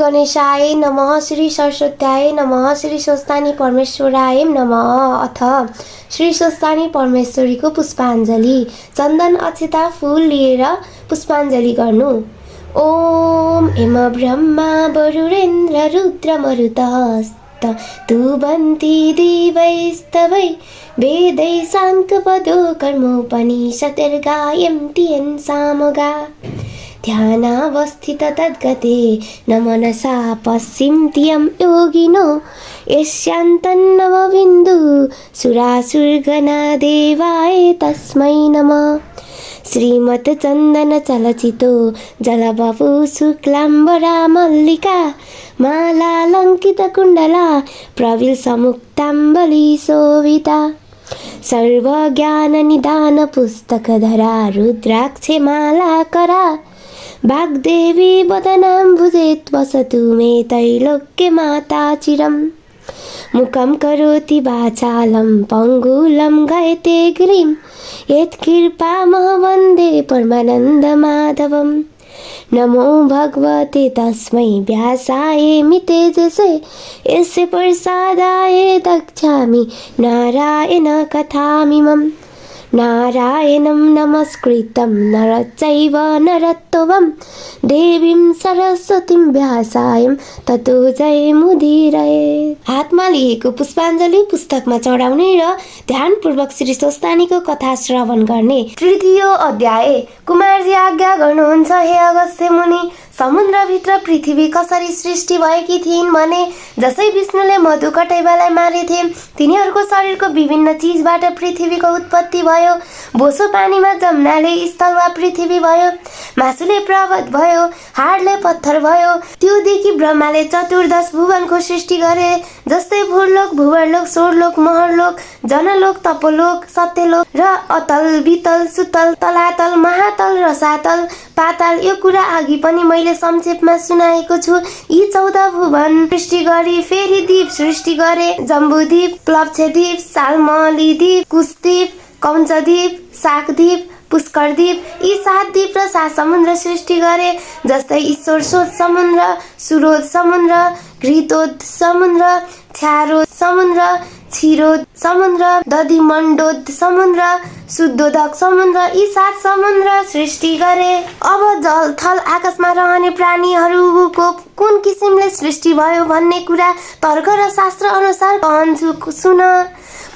गणेशाय नमः, श्री सरस्वत्याय नमः, श्री स्वस्तानी परमेश्वराय नमः। अथ श्री स्वस्तानी परमेश्वरीको पुष्पाञ्जली। चन्दन अक्षता फूल लिएर पुष्पाञ्जली गर्नु। ओम हेम ब्रह्मा वरुणेन्द्र रुद्र मरुतस्त तुबन्ति दिवैस्तवै वेदै साङ्कपदो कर्मोपनिषतिर्गायन्ति सामगा ध्यानावस्थित तद्गते न मनसा पश्यन्ति यं योगिनो यस्यान्तन्नवबिन्दु सुरासुरगणा देवाय तस्मै नमः। श्रीमत् चन्दन चलचितो जलबपु शुक्लाम्बरा मल्लिका मालालङ्कित कुण्डला प्रविलसमुक्ताम्बली शोभिता सर्वज्ञान निदान पुस्तकधरा रुद्राक्षे मालाकरा वाग्देवी वदनाम्बुजे वसतु मे त्रैलोक्ये माता चिरम्। मुखं करोति वाचालं पङ्गुलं गयते गिरिं यत्कृपामः वन्दे परमानन्द माधवम्। नमो भगवते तस्मै व्यासाय मितेजसे यस्य प्रसादाय दक्षामि नारायण कथामिमम्। नारायणं नमस्कृतं नरचैव नरोत्तमं देवीं सरस्वतीं व्यासायं ततो जयमुदीरये। हातमा लिएको पुष्पाञ्जली पुस्तकमा चढाउने र ध्यानपूर्वक श्री स्वस्तानीको कथा श्रवण गर्ने। तृतीय अध्याय। कुमारजी आज्ञा गर्नुहुन्छ, हे अगस्त्य मुनि, समुद्रभित्र पृथ्वी कसरी सृष्टि भएकी थिइन् भने जसै विष्णुले मधु कटैबालाई मारेथे तिनीहरूको शरीरको विभिन्न चीजबाट पृथ्वीको उत्पत्ति भयो। बोसो पानीमा जम्नाले स्थल वा पृथ्वी भयो, मासुले पर्वत भयो, हाडले पत्थर भयो। त्योदेखि ब्रह्माले चतुर्दश भुवनको सृष्टि गरे, जस्तै भूलोक, भुवरलोक, स्वर्लोक, महरलोक, जनलोक, तपोलोक, सत्यलोक र अतल, वितल, सुतल, तलातल, महातल, रसातल, पाताल। यो कुरा अघि पनि मैले संक्षेपमा सुनाएको छु। यी 14 भुवन सृष्टि गरी फेरि द्वीप सृष्टि गरे। जम्बुद्वीप, प्लवक्षद्वीप, साल्मलीद्वीप, कुशद्वीप, कौञ्चद्वीप, शाकद्वीप, पुष्करद्वीप, यी 7 द्वीप र 7 समुद्र सृष्टि गरे, जस्तै ईश्वरशोध समुद्र, सुरोध समुद्र, घृतोद समुद्र, छ्यारोद समुद्र, क्षीरोद समुद्र, दधिमण्डोद समुद्र, शुद्धोदक समुद्र, यी 7 समुद्र सृष्टि गरे। अब जल थल आकाशमा रहने प्राणीहरूको कुन किसिमले सृष्टि भयो भन्ने कुरा तर्क र शास्त्र अनुसार कहन्छु, सुन।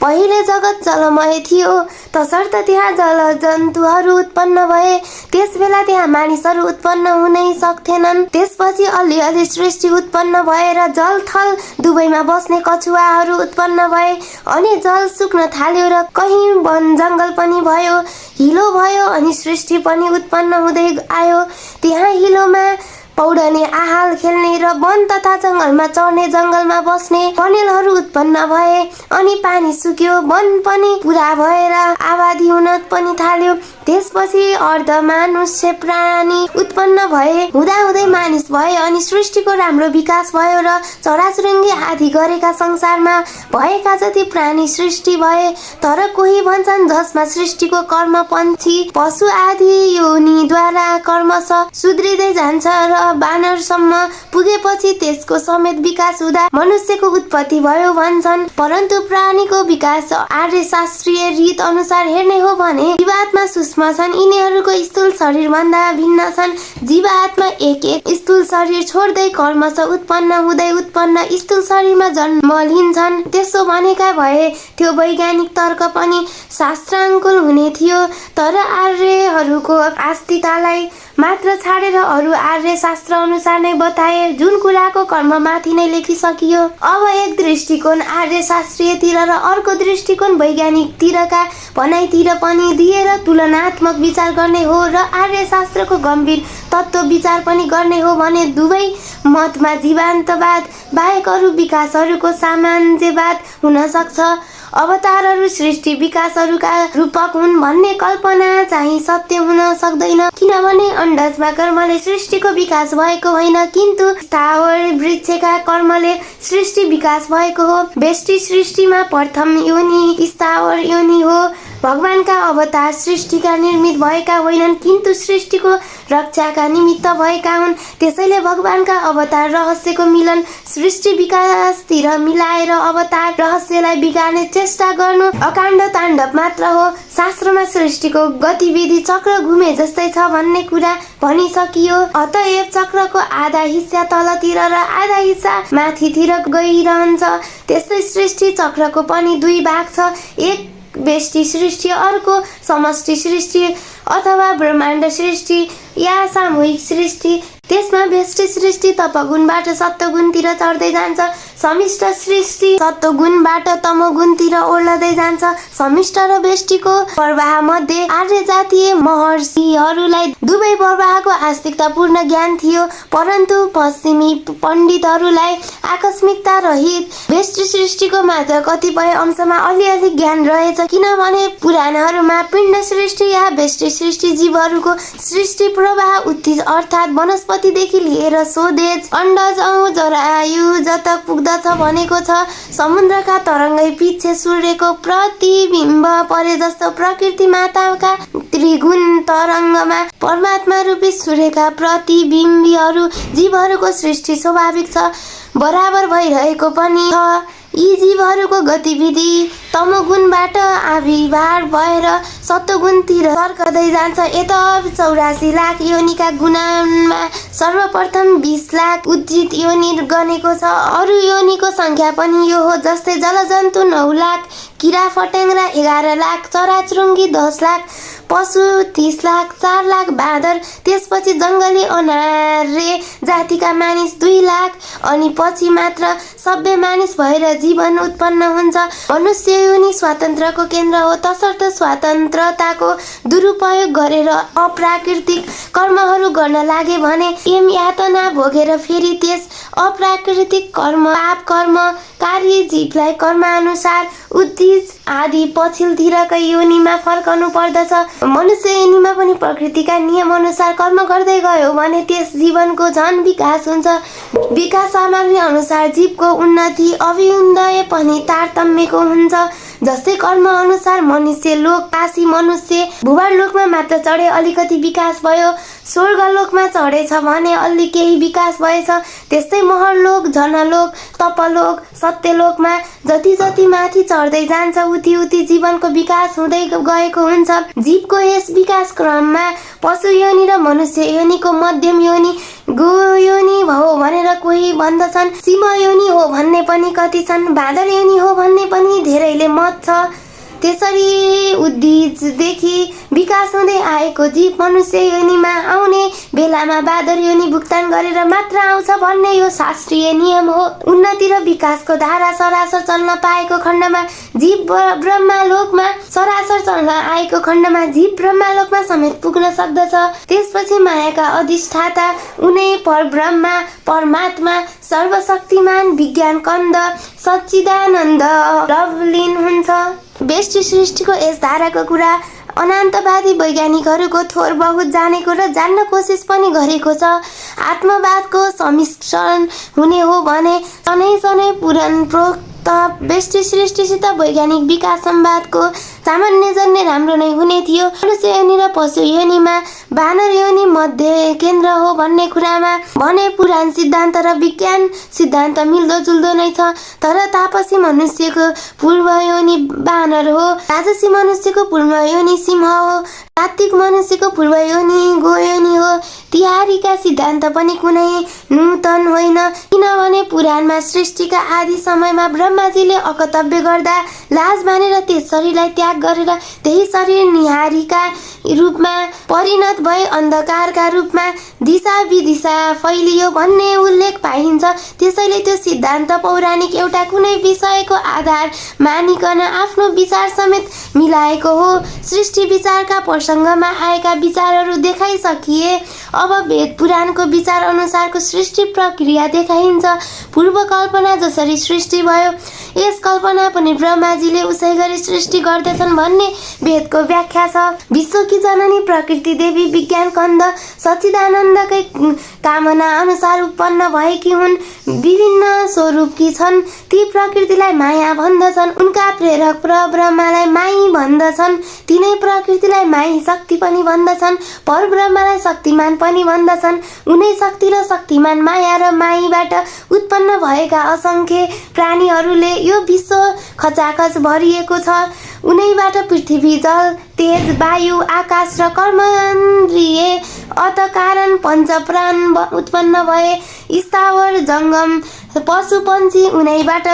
पहिले जगत जलमय थियो, तसर्थ त्यहाँ जल जन्तुहरू उत्पन्न भए। त्यसबेला त्यहाँ मानिसहरू उत्पन्न हुनै सक्थेनन्। त्यसपछि अलिअलि सृष्टि उत्पन्न भएर जल थल दुवैमा बस्ने कछुवाहरू उत्पन्न भए। अनि जल सुक्न थाल्यो र कहीँ वन जङ्गल पनि भयो, हिलो भयो, अनि सृष्टि पनि उत्पन्न हुँदै आयो। त्यहाँ हिलोमा पौडने, आहाल खेल्ने र वन तथा जङ्गलमा चढ्ने, जङ्गलमा बस्ने कनेलहरू उत्पन्न भए। अनि पानी सुक्यो, वन पनि पुरा भएर आबादी हुन पनि थाल्यो। त्यसपछि अर्धमानुष्य प्राणी उत्पन्न भए, हुँदाहुँदै मानिस भए। अनि सृष्टिको राम्रो विकास भयो र चराचुरुङ्गी आदि गरेका संसारमा भएका जति प्राणी सृष्टि भए। तर कोही भन्छन् जसमा सृष्टिको कर्म पन्छी पशु आदि योनिद्वारा कर्मश सुध्रिँदै जान्छ र बानरसम्म पुगेपछि त्यसको समेत विकास हुँदा मनुष्यको उत्पत्ति भयो भन्छन्। परन्तु प्राणीको विकास आर्य शास्त्रीय रीत अनुसार हेर्ने हो भने जीवात्मा सूक्ष्म छन्, यिनीहरूको स्थूल शरीर भन्दा भिन्न छन्। जीवात्मा एक एक स्थूल शरीर छोड्दै कर्मश उत्पन्न हुँदै उत्पन्न स्थूल शरीरमा जन्म लिन्छन्। त्यसो भनेका भए त्यो वैज्ञानिक तर्क पनि शास्त्रानुकूल हुने थियो। तर आर्यहरूको आस्तिकतालाई मात्र छाडेर अरू आर्य शास्त्र अनुसार नै बताए, जुन कुराको कर्ममाथि नै लेखिसकियो। अब एक दृष्टिकोण आर्य शास्त्रीयतिर र अर्को दृष्टिकोण वैज्ञानिकतिरका भनाइतिर पनि दिएर तुलनात्मक विचार गर्ने हो र आर्य शास्त्रको गम्भीर तत्त्व विचार पनि गर्ने हो भने दुवै मतमा जीवान्तवाद बाहेक अरू विकासहरूको सामञ्जस्यवाद हुन सक्छ। अवतारहरू सृष्टि विकासहरूका रूपक हुन् भन्ने कल्पना चाहिँ सत्य हुन सक्दैन, किनभने अण्डजमा कर्मले सृष्टिको विकास भएको होइन, किन्तु स्थावर वृक्षका कर्मले सृष्टि विकास भएको हो। व्यष्टि सृष्टिमा प्रथम योनि स्थावर योनि हो भगवानका अवतार सृष्टिका निर्मित भएका होइनन्, किन्तु सृष्टिको रक्षाका निमित्त भएका हुन्। त्यसैले भगवानका अवतार रहस्यको मिलन सृष्टि विकासतिर मिलाएर अवतार रहस्यलाई बिगार्ने चेष्टा गर्नु अकाण्ड ताण्डव मात्र हो। शास्त्रमा सृष्टिको गतिविधि चक्र घुमे जस्तै छ भन्ने कुरा भनिसकियो। अतएव चक्रको आधा हिस्सा तलतिर र आधा हिस्सा माथितिर गइरहन्छ। त्यस्तै सृष्टि चक्रको पनि दुई भाग छ, एक व्यष्टि सृष्टि, अर्को समष्टि सृष्टि अथवा ब्रह्माण्ड सृष्टि या सामूहिक सृष्टि। त्यसमा व्यष्टि सृष्टि तपगुणबाट सत्वगुणतिर चढ्दै जान्छ, समिष्ट सृष्टि सत्वगुणबाट तमोगुणतिर ओर्लदै जान्छ। समिष्ट र व्यष्टिको प्रवाह मध्ये आर्य जातीय महर्षिहरूलाई दुवै प्रवाहको आस्तिकतापूर्ण ज्ञान थियो, परन्तु पश्चिमी पण्डितहरूलाई आकस्मिकता रहित व्यष्टि सृष्टिको मात्र कतिपय अंशमा अलिअलि ज्ञान रहेछ, किनभने पुराणहरूमा पिण्ड सृष्टि या व्यष्टि सृष्टि जीवहरूको सृष्टि प्रवाह उत्तिज अर्थात् वनस्पतिदेखि लिएर स्वदेश अण्डज औँ जरायु जता पुग्दछ भनेको छ। समुद्रका तरङ्गै पिछे सूर्यको प्रतिबिम्ब परे जस्तो प्रकृति माताका त्रिगुण तरङ्गमा परमात्मा रूपी सूर्यका प्रतिबिम्बीहरू जीवहरूको सृष्टि स्वाभाविक छ, बराबर भइरहेको पनि छ। यी जीवहरूको गतिविधि तमोगुणबाट आविर्भाव भएर सत्वगुणतिर सर्कदै जान्छ। यता 84 लाख योनिका गुणामा सर्वप्रथम 20 लाख उचित योनि गनेको छ। अरू योनिको संख्या पनि यो हो, जस्तै जलजन्तु 9 लाख, किरा फट्याङ्ग्रा 11 लाख, चराचुरुङ्गी 10 लाख, पशु 30 लाख, 4 लाख बाँदर, त्यसपछि जङ्गली अनार्य जातिका मानिस 2 लाख, अनि पछि मात्र सभ्य मानिस भएर जीवन उत्पन्न हुन्छ। मनुष्य योनि स्वातन्त्र्यको केन्द्र हो, तसर्थ स्वातन्त्रताको दुरुपयोग गरेर अप्राकृतिक कर्महरू गर्न लागे भने यम यातना भोगेर फेरि त्यस अप्राकृतिक कर्म पाप कर्म कार्य जीवलाई कर्मानुसार उद्दिज आदि पछिल्लोतिरकै योनिमा फर्कनु पर्दछ। मनुष्य योनिमा पनि प्रकृतिका नियम अनुसार कर्म गर्दै गयो भने त्यस जीवनको झन विकास हुन्छ। विकास सामग्री अनुसार जीवको उन्नति अभ्युदय पनि तारतम्यको हुन्छ। जस्तै कर्म अनुसार मनुष्य लोक काशी मनुष्य भुवार लोकमा मात्र चढे अलिकति विकास भयो, स्वर्गलोकमा चढेछ भने अलि केही विकास भएछ। त्यस्तै महरलोक जनलोक तपलोक सत्यलोकमा जति जति माथि चढ्दै जान्छ उति उति जीवनको विकास हुँदै गएको हुन्छ। जीवको यस विकास क्रममा पशु योनि र मनुष्य योनिको मध्यम योनि गो योनि हो भनेर कोही भन्दछन्, सिंह योनि हो भन्ने पनि कति छन्, बाँदर योनि हो भन्ने पनि धेरैले मत छ। त्यसरी उद्दिजदेखि विकास हुँदै आएको जीव मनुष्य योनिमा आउने बेलामा बाँदर योनि भुक्तान गरेर मात्र आउँछ भन्ने यो शास्त्रीय नियम हो। उन्नति र विकासको धारा सरासर चल्न पाएको खण्डमा जीव ब्रह्मालोकमा सरासर चल्न आएको खण्डमा जीव ब्रह्मालोकमा समेत पुग्न सक्दछ। त्यसपछि मायाका अधिष्ठाता उनै परब्रह्मा परमात्मा सर्वशक्तिमान विज्ञान कन्द सच्चिदानन्द लवलीन हुन्छ। व्यष्टि सृष्टिको यस धाराको कुरा अनन्तवादी वैज्ञानिकहरूको थोर बहुत जानेको र जान्न कोसिस पनि गरेको छ। आत्मवादको समिश्रण हुने हो भने सनै पुराण प्रोक्त व्यष्टि सृष्टिसित वैज्ञानिक विकास संवादको सामान्य जन्य राम्रो नै हुने थियो। मनुष्य योनि र पशु योनिमा बानर योनि मध्य केन्द्र हो भन्ने कुरामा भने पुराण सिद्धान्त र विज्ञान सिद्धान्त मिल्दो जुल्दो नै छ। तर तापसी मनुष्यको पूर्व योनि बानर हो, राजसी मनुष्यको पूर्व योनि सिंह हो, सात्विक मनुष्यको पूर्व योनि गोयोनि हो। तिहारीका सिद्धान्त पनि कुनै नूतन होइन, किनभने पुराणमा सृष्टिका आदि समयमा ब्रह्माजीले अकर्तव्य गर्दा लाज मानेर त्यस शरीरलाई त्याग गरेर त्यही शरीर निहारीका रूपमा परिणत भई अन्धकारका रूपमा दिशा विदिशा फैलियो भन्ने उल्लेख पाइन्छ। त्यसैले त्यो सिद्धान्त पौराणिक एउटा कुनै विषयको आधार मानिकन आफ्नो विचार समेत मिलाएको हो। सृष्टि विचारका प्रसङ्गमा आएका विचारहरू देखाइसकिए अब वेद पुराणको विचार अनुसारको सृष्टि प्रक्रिया देखाइन्छ। पूर्व कल्पना जसरी सृष्टि भयो यस कल्पना पनि ब्रह्माजीले उसै गरी सृष्टि गर्दछन् भन्ने वेदको व्याख्या छ। विश्वकी जननी प्रकृति देवी विज्ञान कन्द सच्चिदानन्दकै कामना अनुसार उत्पन्न भएकी हुन्। विभिन्न स्वरूपकी छन्, ती प्रकृतिलाई माया भन्दछन्। उनका प्रेरक परब्रह्मलाई माई भन्दछन्। तिनै प्रकृतिलाई माई शक्ति पनि भन्दछन्। परब्रह्मलाई शक्तिमान पनि भन्दछन्। उनै शक्ति र शक्तिमान माया र माईबाट उत्पन्न भएका असंख्य प्राणीहरूले यो विश्व खचाखच भरिएको छ। उनैबाट पृथ्वी, जल, तेज, वायु, आकाश र कर्मेन्द्रिय अत कारण पञ्चप्राण उत्पन्न भए। स्थावर जङ्गम पशु पन्छी उनैबाट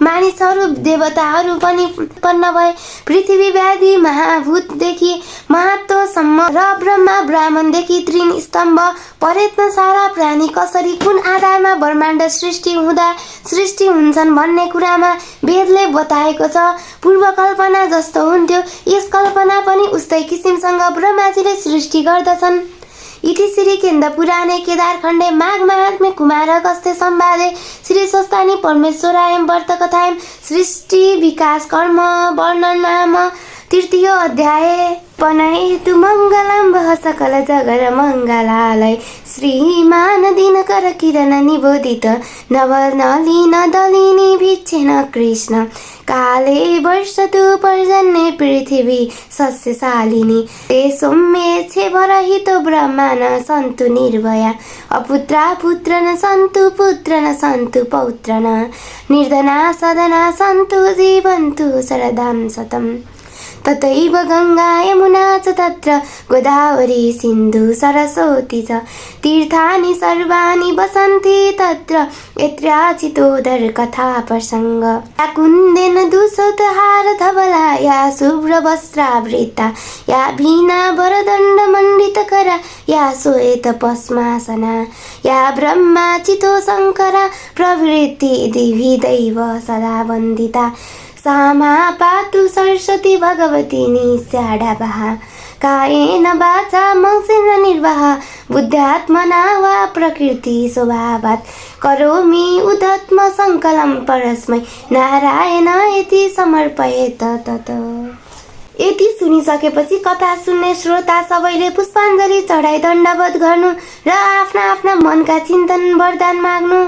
मानिसहरू देवताहरू पनि उत्पन्न भए। पृथ्वी व्याधि महाभूतदेखि महत्त्वसम्म र ब्रह्मा ब्राह्मणदेखि त्रिन स्तम्भ पर्यन्त सारा प्राणी कसरी कुन आधारमा ब्रह्माण्ड सृष्टि हुँदा सृष्टि हुन्छन् भन्ने कुरामा वेदले बताएको छ। पूर्व कल्पना जस्तो हुन्थ्यो, यस कल्पना पनि उस्तै किसिमसँग ब्रह्माजीले सृष्टि गर्दछन्। इति श्री केन्द पुराणे केदारखण्डे माघ महात्म्ये कुमारगस्त्य संवादे श्री स्वस्तानि परमेश्वरायं व्रतकथायां सृष्टि विकास कर्म वर्णन नाम तृतीय अध्याय। पनहेतु मङ्गलं वह सकल जगर मङ्गलालय श्रीमान दिनकर किरण निबोधित नवनलिन दलिनी भिक्षेन कृष्ण काले वर्षतु पर्जन्ये पृथिवी सस्यशालिनी ते सौम्ये वरहितो ब्रह्मण सन्तु निर्भया अपुत्रा पुत्रन सन्तु पुत्रन सन्तु पौत्रन निर्धना सदना सन्तु जीवन्तु शरदां शतम्। तथैव गङ्गा यमुना च तत्र गोदावरी सिन्धु सरस्वती च तीर्थानि सर्वाणि वसन्ति तत्र यत्राचितोदर कथा प्रसङ्ग। या कुन्देन दुसोतहार धवला या शुभ्रवस्त्रावृता या वीणा वरदण्डमण्डितकरा या श्वेत पद्मासना या ब्रह्माचितो शङ्करा प्रभृति दिभिदैव सदा वन्दिता सामा पातु सरस्वती भगवती निस्याढावः कायेन वाचा मनसेन निर्वाह बुद्ध्यात्मना वा प्रकृति स्वभावात् करोमि उदात्म सङ्कलं परस्मै नारायण इति समर्पयेत तत्। यति सुनिसकेपछि कथा सुन्ने श्रोता सबैले पुष्पाञ्जली चढाई दण्डवत गर्नु र आफ्ना आफ्ना मनका चिन्तन वरदान माग्नु।